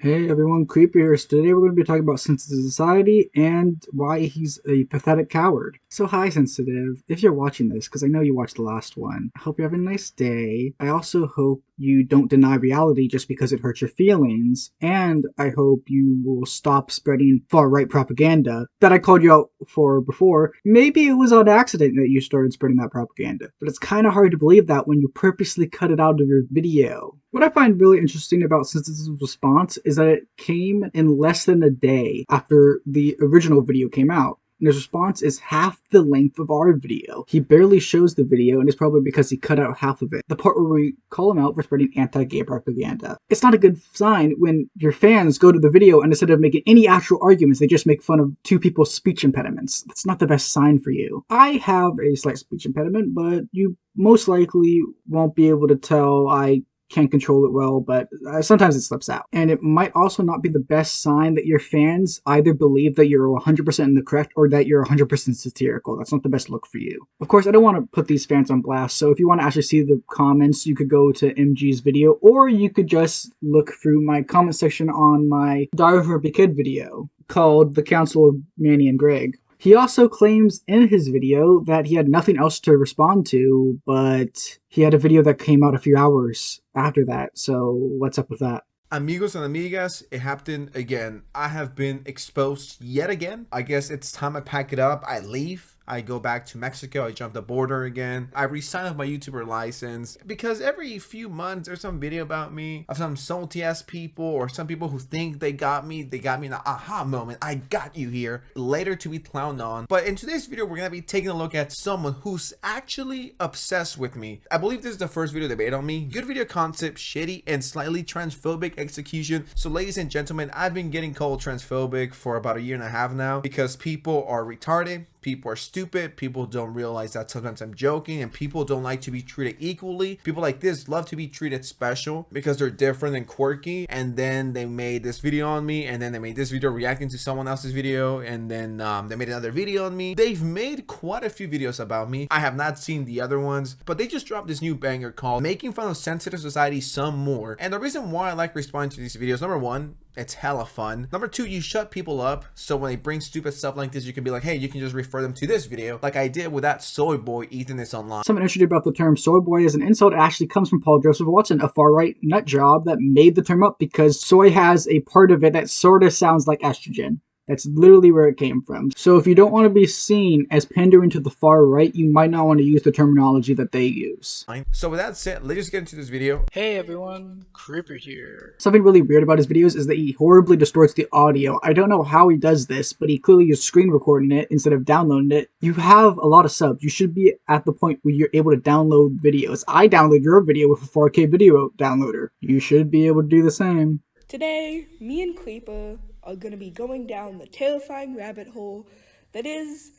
Hey everyone, Creeper here. So today we're going to be talking about Sensitive Society and why he's a pathetic coward. So hi Sensitive, if you're watching this, because I know you watched the last one, I hope you're having a nice day. I also hope you don't deny reality just because it hurts your feelings, and I hope you will stop spreading far-right propaganda that I called you out for before. Maybe it was on accident that you started spreading that propaganda, but it's kind of hard to believe that when you purposely cut it out of your video. What I find really interesting about Sensitive's response is that it came in less than a day after the original video came out. And his response is half the length of our video. He barely shows the video, and it's probably because he cut out half of it. The part where we call him out for spreading anti-gay propaganda. It's not a good sign when your fans go to the video and instead of making any actual arguments, they just make fun of two people's speech impediments. That's not the best sign for you. I have a slight speech impediment, but you most likely won't be able to tell. I can't control it well, but sometimes it slips out. And it might also not be the best sign that your fans either believe that you're 100% in the correct or that you're 100% satirical. That's not the best look for you. Of course, I don't want to put these fans on blast, so if you want to actually see the comments, you could go to MG's video, or you could just look through my comment section on my Diary of a Kid video called The Council of Manny and Greg. He also claims in his video that he had nothing else to respond to, but he had a video that came out a few hours after that, so what's up with that? Amigos and amigas, it happened again. I have been exposed yet again. I guess it's time I pack it up. I leave. I go back to Mexico. I jump the border again. I resign off my YouTuber license because every few months there's some video about me of some salty ass people or some people who think they got me. They got me in an aha moment. I got you here. Later to be clowned on. But in today's video, we're going to be taking a look at someone who's actually obsessed with me. I believe this is the first video they made on me. Good video concept, shitty and slightly transphobic execution. So ladies and gentlemen, I've been getting called transphobic for about a year and a half now because people are retarded. People are stupid. People don't realize that sometimes I'm joking, and people don't like to be treated equally. People like this love to be treated special because they're different and quirky. And then they made this video on me, and then they made this video reacting to someone else's video, and then they made another video on me. They've made quite a few videos about me. I have not seen the other ones, but they just dropped this new banger called Making Fun of Sensitive Society Some More. And the reason why I like responding to these videos, number one, it's hella fun. Number two, you shut people up. So when they bring stupid stuff like this, you can be like, hey, you can just refer them to this video, like I did with that soy boy eating this online. Something interesting about the term soy boy as an insult actually comes from Paul Joseph Watson, a far-right nut job that made the term up because soy has a part of it that sort of sounds like estrogen. That's literally where it came from. So if you don't want to be seen as pandering to the far right, you might not want to use the terminology that they use. So with that said, let's just get into this video. Hey everyone, Creeper here. Something really weird about his videos is that he horribly distorts the audio. I don't know how he does this, but he clearly is screen recording it instead of downloading it. You have a lot of subs. You should be at the point where you're able to download videos. I download your video with a 4K video downloader. You should be able to do the same. Today, me and Creeper are going to be going down the terrifying rabbit hole that is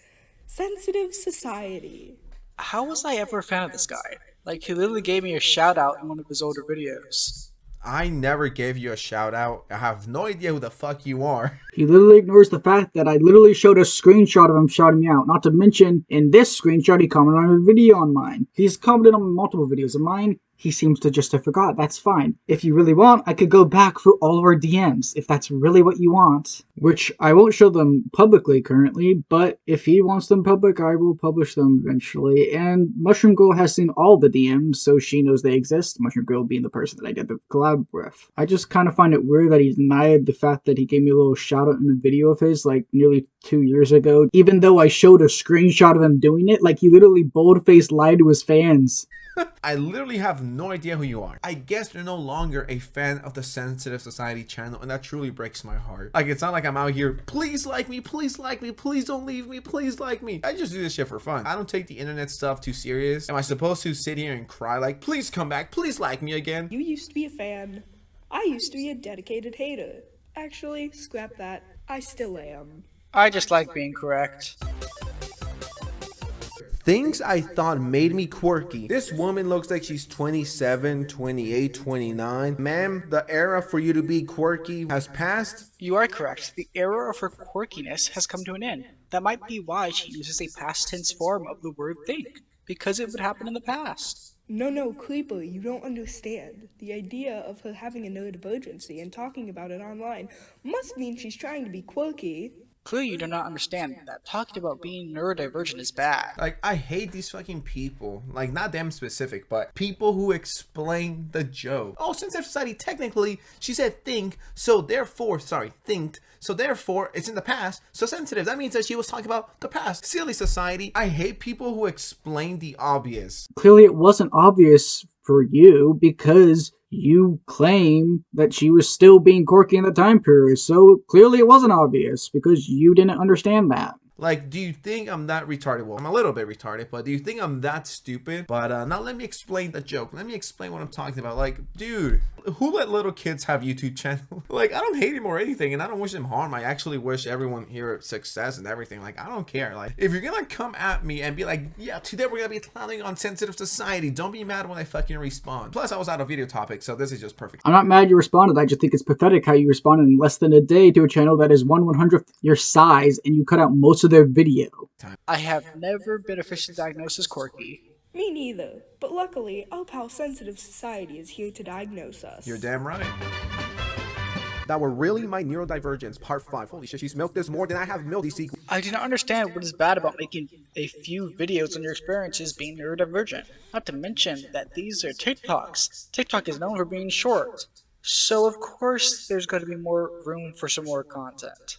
Sensitive Society. How was I ever a fan of this guy? Like, he literally gave me a shout out in one of his older videos. I never gave you a shout out. I have no idea who the fuck you are. He literally ignores the fact that I literally showed a screenshot of him shouting me out. Not to mention, in this screenshot, he commented on a video on mine. He's commented on multiple videos of mine. He seems to just have forgot. That's fine. If you really want, I could go back through all of our DMs, if that's really what you want. Which, I won't show them publicly currently, but if he wants them public, I will publish them eventually. And Mushroom Girl has seen all the DMs, so she knows they exist. Mushroom Girl being the person that I did the collab with. I just kind of find it weird that he denied the fact that he gave me a little shout out in a video of his, like, nearly 2 years ago. Even though I showed a screenshot of him doing it, like, he literally bold-faced lied to his fans. I literally have no idea who you are. I guess you're no longer a fan of the Sensitive Society channel, and that truly breaks my heart. Like, it's not like I'm out here, please like me, please don't leave me, please like me. I just do this shit for fun. I don't take the internet stuff too serious. Am I supposed to sit here and cry like, please come back, please like me again? You used to be a fan. I used to be a dedicated hater. Actually, scrap that. I still am. I just like being correct. Things I thought made me quirky. This woman looks like she's 27, 28, 29. Ma'am, the era for you to be quirky has passed. You are correct. The era of her quirkiness has come to an end. That might be why she uses a past tense form of the word think, because it would happen in the past. No, Creeper, you don't understand. The idea of her having a neurodivergency and talking about it online must mean she's trying to be quirky. Clearly, you do not understand that talking about being neurodivergent is bad. Like, I hate these fucking people. Like, not them specific, but people who explain the joke. Oh, sensitive society, technically, she said think, so therefore, think, so therefore, it's in the past, so sensitive. That means that she was talking about the past. Silly society. I hate people who explain the obvious. Clearly it wasn't obvious for you because you claim that she was still being quirky in the time period, so clearly it wasn't obvious because you didn't understand that. Like, do you think I'm that retarded? Well, I'm a little bit retarded, but do you think I'm that stupid? But now let me explain the joke. Let me explain what I'm talking about. Like, dude, who let little kids have YouTube channel? Like, I don't hate him or anything, and I don't wish them harm. I actually wish everyone here success and everything. Like, I don't care. Like, if you're gonna come at me and be like, yeah, today we're gonna be clowning on sensitive society, don't be mad when I fucking respond. Plus, I was out of video topic, so this is just perfect. I'm not mad you responded, I just think it's pathetic how you responded in less than a day to a channel that is 1/100th your size and you cut out most of their video. I have never been officially diagnosed as quirky. Me neither, but luckily, our pal Sensitive Society is here to diagnose us. You're damn right. That were really my neurodivergence, part 5. Holy shit, she's milked this more than I have milk these I do not understand what is bad about making a few videos on your experiences being neurodivergent. Not to mention that these are TikToks. TikTok is known for being short. So of course there's going to be more room for some more content.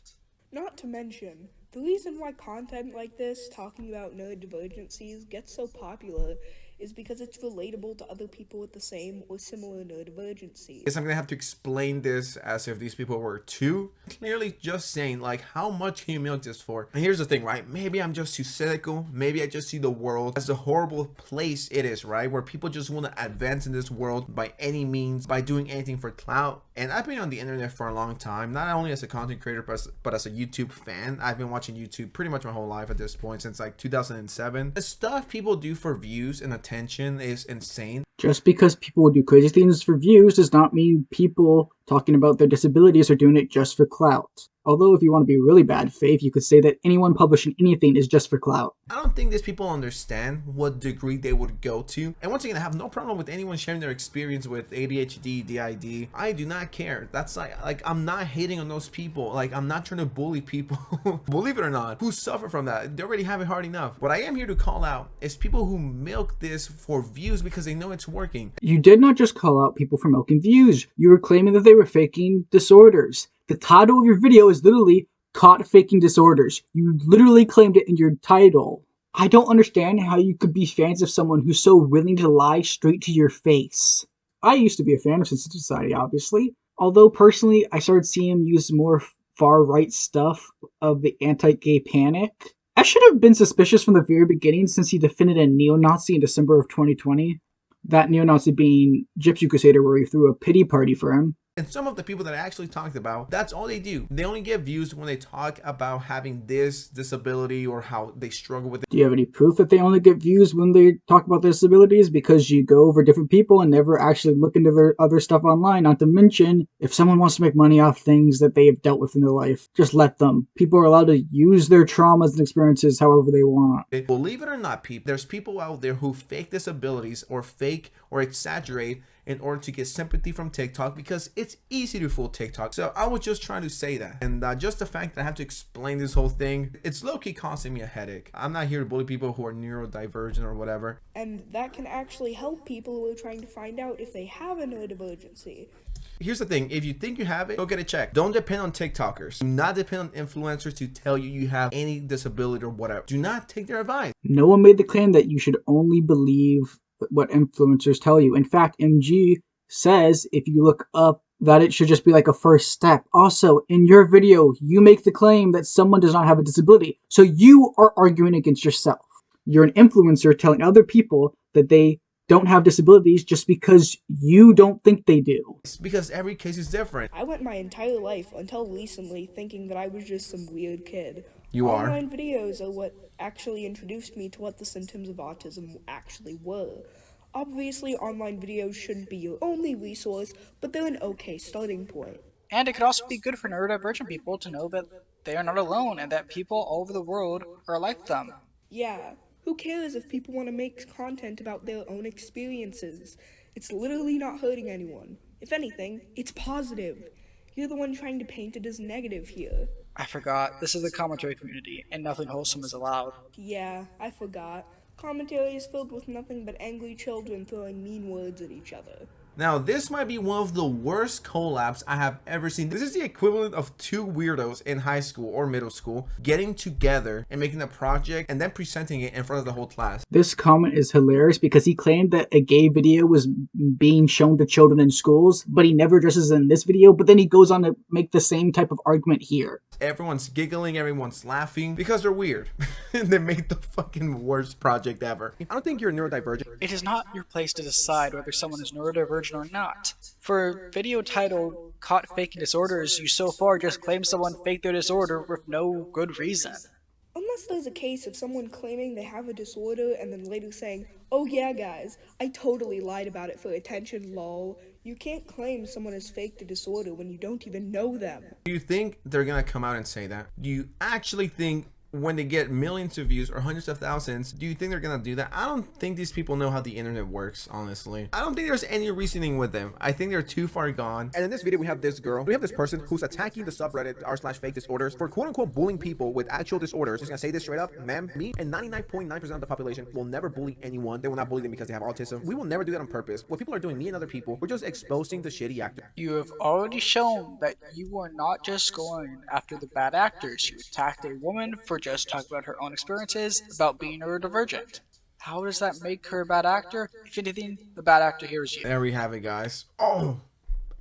Not to mention, the reason why content like this, talking about neurodivergencies, gets so popular is because it's relatable to other people with the same or similar neurodivergencies. Guess I'm gonna have to explain this as if these people were too. Clearly just saying, like, how much can you milk this for? And here's the thing, right? Maybe I'm just too cynical. Maybe I just see the world as a horrible place it is, right? Where people just want to advance in this world by any means, by doing anything for clout. And I've been on the internet for a long time, not only as a content creator, but as a YouTube fan. I've been watching YouTube pretty much my whole life at this point, since like 2007. The stuff people do for views and attention is insane. Just because people do crazy things for views does not mean people talking about their disabilities are doing it just for clout. Although if you want to be really bad faith, you could say that anyone publishing anything is just for clout. I don't think these people understand what degree they would go to. And once again, I have no problem with anyone sharing their experience with ADHD, DID. I do not care. That's like I'm not hating on those people. Like, I'm not trying to bully people, believe it or not, who suffer from that. They already have it hard enough. What I am here to call out is people who milk this for views because they know it's working. You did not just call out people for milking views. You were claiming that they were faking disorders. The title of your video is literally Caught Faking Disorders. You literally claimed it in your title. I don't understand how you could be fans of someone who's so willing to lie straight to your face. I used to be a fan of Soci3ty Society, obviously. Although personally, I started seeing him use more far-right stuff of the anti-gay panic. I should have been suspicious from the very beginning since he defended a neo-Nazi in December of 2020. That neo-Nazi being Gypsy Crusader, where he threw a pity party for him. And some of the people that I actually talked about, that's all they do. They only get views when they talk about having this disability or how they struggle with it. Do you have any proof that they only get views when they talk about their disabilities? Because you go over different people and never actually look into their other stuff online. Not to mention, if someone wants to make money off things that they have dealt with in their life, just let them. People are allowed to use their traumas and experiences however they want. Believe it or not, people, there's people out there who fake disabilities or fake or exaggerate in order to get sympathy from TikTok because it's easy to fool TikTok. So I was just trying to say that. And just the fact that I have to explain this whole thing, it's low-key costing me a headache. I'm not here to bully people who are neurodivergent or whatever. And that can actually help people who are trying to find out if they have a neurodivergency. Here's the thing, if you think you have it, go get it checked. Don't depend on TikTokers. Do not depend on influencers to tell you you have any disability or whatever. Do not take their advice. No one made the claim that you should only believe what influencers tell you. In fact, MG says if you look up that it should just be like a first step. Also, in your video, you make the claim that someone does not have a disability. So you are arguing against yourself. You're an influencer telling other people that they don't have disabilities just because you don't think they do. It's because every case is different. I went my entire life until recently thinking that I was just some weird kid. You are. Online videos are what actually introduced me to what the symptoms of autism actually were. Obviously, online videos shouldn't be your only resource, but they're an okay starting point. And it could also be good for neurodivergent people to know that they are not alone and that people all over the world are like them. Yeah, Who cares if people want to make content about their own experiences? It's literally not hurting anyone. If anything, it's positive. You're the one trying to paint it as negative here. I forgot, this is the commentary community, and nothing wholesome is allowed. Yeah, I forgot. Commentary is filled with nothing but angry children throwing mean words at each other. Now, this might be one of the worst collabs I have ever seen. This is the equivalent of two weirdos in high school or middle school getting together and making a project and then presenting it in front of the whole class. This comment is hilarious because he claimed that a gay video was being shown to children in schools, but he never addresses it in this video, but then he goes on to make the same type of argument here. Everyone's giggling, everyone's laughing because they're weird. And they made the fucking worst project ever. I don't think you're neurodivergent. It is not your place to decide whether someone is neurodivergent or not. For a video titled Caught Faking Disorders, you so far just claim someone faked their disorder with no good reason. Unless there's a case of someone claiming they have a disorder and then later saying, "Oh yeah guys, I totally lied about it for attention, lol." You can't claim someone has faked a disorder when you don't even know them. Do you think they're gonna come out and say that? Do you actually think when they get millions of views or hundreds of thousands, do you think they're gonna do that? I don't think these people know how the internet works, honestly. I don't think there's any reasoning with them. I think they're too far gone. And in this video, we have this person who's attacking the subreddit r/fake disorders for quote unquote bullying people with actual disorders. Just gonna say this straight up, ma'am, me and 99.9% of the population will never bully anyone. They will not bully them because they have autism. We will never do that on purpose. What people are doing, me and other people, we're just exposing the shitty actor. You have already shown that you are not just going after the bad actors. You attacked a woman for just talking about her own experiences about being neurodivergent. How does that make her a bad actor? If anything, the bad actor here is you. There we have it, guys. Oh,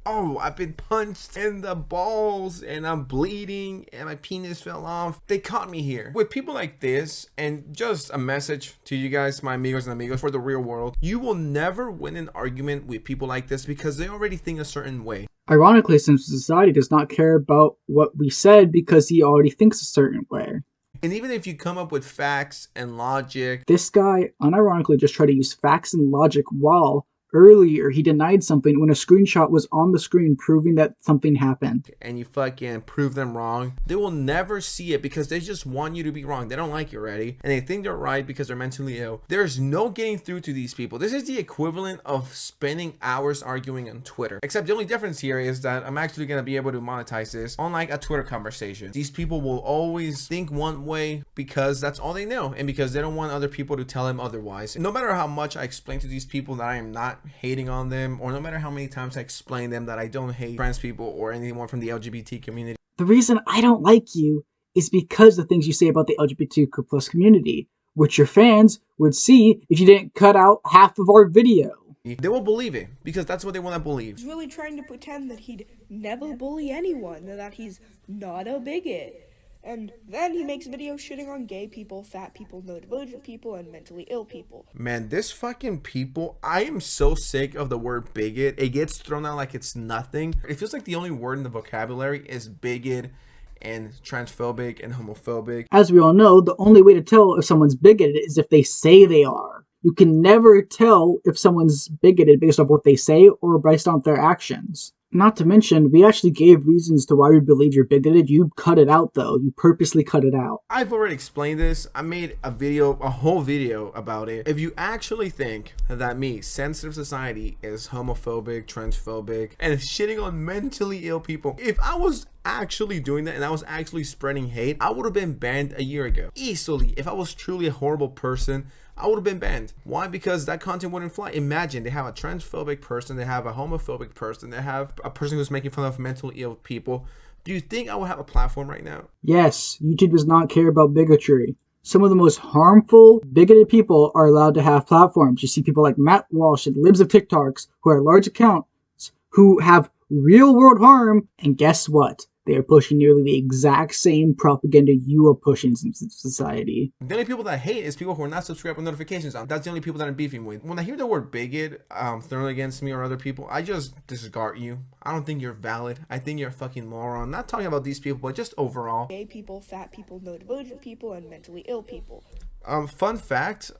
I've been punched in the balls and I'm bleeding and my penis fell off. They caught me here. With people like this, and just a message to you guys, my amigos and amigos, for the real world, you will never win an argument with people like this because they already think a certain way. Ironically, Soci3ty does not care about what we said because he already thinks a certain way. And even if you come up with facts and logic, this guy unironically just tried to use facts and logic while earlier he denied something when a screenshot was on the screen proving that something happened. And you fucking prove them wrong, they will never see it because they just want you to be wrong. They don't like you already, and they think they're right because they're mentally ill. There's no getting through to these people. This is the equivalent of spending hours arguing on Twitter, except the only difference here is that I'm actually going to be able to monetize this unlike a Twitter conversation. These people will always think one way because that's all they know, and because they don't want other people to tell them otherwise. No matter how much I explain to these people that I am not hating on them, or no matter how many times I explain them that I don't hate trans people or anyone from the LGBT community. The reason I don't like you is because the things you say about the LGBTQ plus community, which your fans would see if you didn't cut out half of our video. They will believe it because that's what they want to believe. He's really trying to pretend that he'd never bully anyone, that he's not a bigot. And then he makes videos shitting on gay people, fat people, neurodivergent people, and mentally ill people. Man, this fucking people, I am so sick of the word bigot. It gets thrown out like it's nothing. It feels like the only word in the vocabulary is bigot and transphobic and homophobic. As we all know, the only way to tell if someone's bigoted is if they say they are. You can never tell if someone's bigoted based off what they say or based on their actions. Not to mention, we actually gave reasons to why we believe you're bigoted. You cut it out, though. You purposely cut it out. I've already explained this. I made a whole video about it. If you actually think that me, Sensitive Society, is homophobic, transphobic, and shitting on mentally ill people, if I was actually doing that and I was actually spreading hate, I would have been banned a year ago. Easily. If I was truly a horrible person, I would have been banned. Why? Because that content wouldn't fly. Imagine they have a transphobic person, they have a homophobic person, they have a person who's making fun of mentally ill people. Do you think I would have a platform right now? Yes, YouTube does not care about bigotry. Some of the most harmful, bigoted people are allowed to have platforms. You see people like Matt Walsh and Libs of TikToks who are large accounts who have real world harm, and guess what? They are pushing nearly the exact same propaganda you are pushing in society. The only people that I hate is people who are not subscribed with notifications on. That's the only people that I'm beefing with. When I hear the word bigot thrown against me or other people, I just discard you. I don't think you're valid. I think you're a fucking moron. Not talking about these people, but just overall. Gay people, fat people, neurodivergent people, and mentally ill people. Fun fact,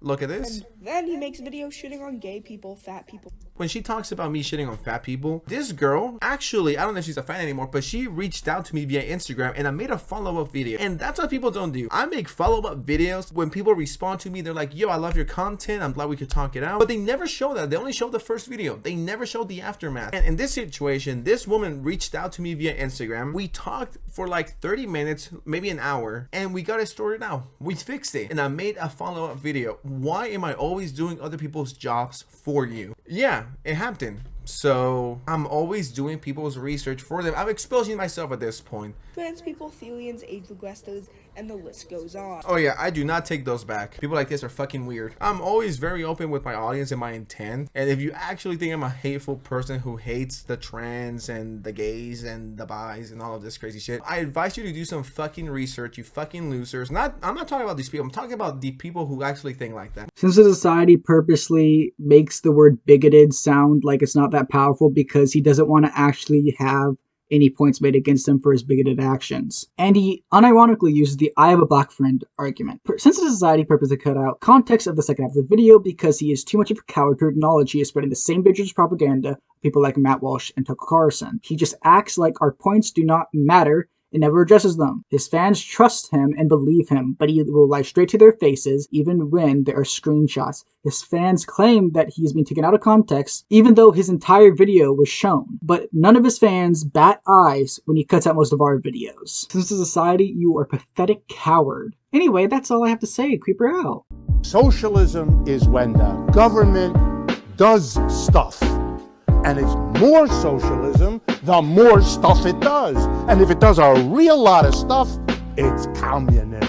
look at this. And then he makes videos shitting on gay people, fat people. When she talks about me shitting on fat people, this girl, actually, I don't know if she's a fan anymore, but she reached out to me via Instagram and I made a follow-up video. And that's what people don't do. I make follow-up videos. When people respond to me, they're like, yo, I love your content. I'm glad we could talk it out. But they never show that. They only show the first video. They never show the aftermath. And in this situation, this woman reached out to me via Instagram. We talked for like 30 minutes, maybe an hour, and we got it sorted out. We fixed it. And I made a follow-up video. Why am I always doing other people's jobs for you? Yeah, it happened. So I'm always doing people's research for them. I'm exposing myself at this point. Trans people, Thelians, age regressors, and the list goes on. Oh yeah, I do not take those back. People like this are fucking weird. I'm always very open with my audience and my intent. And if you actually think I'm a hateful person who hates the trans and the gays and the bis and all of this crazy shit, I advise you to do some fucking research, you fucking losers. I'm not talking about these people. I'm talking about the people who actually think like that. Since the society purposely makes the word bigoted sound like it's not that powerful because he doesn't want to actually have any points made against him for his bigoted actions. And he unironically uses the I have a black friend argument. Since the society purposely cut out context of the second half of the video because he is too much of a coward to acknowledge he is spreading the same dangerous propaganda of people like Matt Walsh and Tucker Carlson. He just acts like our points do not matter and never addresses them. His fans trust him and believe him, but he will lie straight to their faces even when there are screenshots. His fans claim that he's been taken out of context even though his entire video was shown. But none of his fans bat eyes when he cuts out most of our videos. Since the society, you are a pathetic coward. Anyway, that's all I have to say. Creeper out. Socialism is when the government does stuff. And it's more socialism the more stuff it does. And if it does a real lot of stuff, it's communism.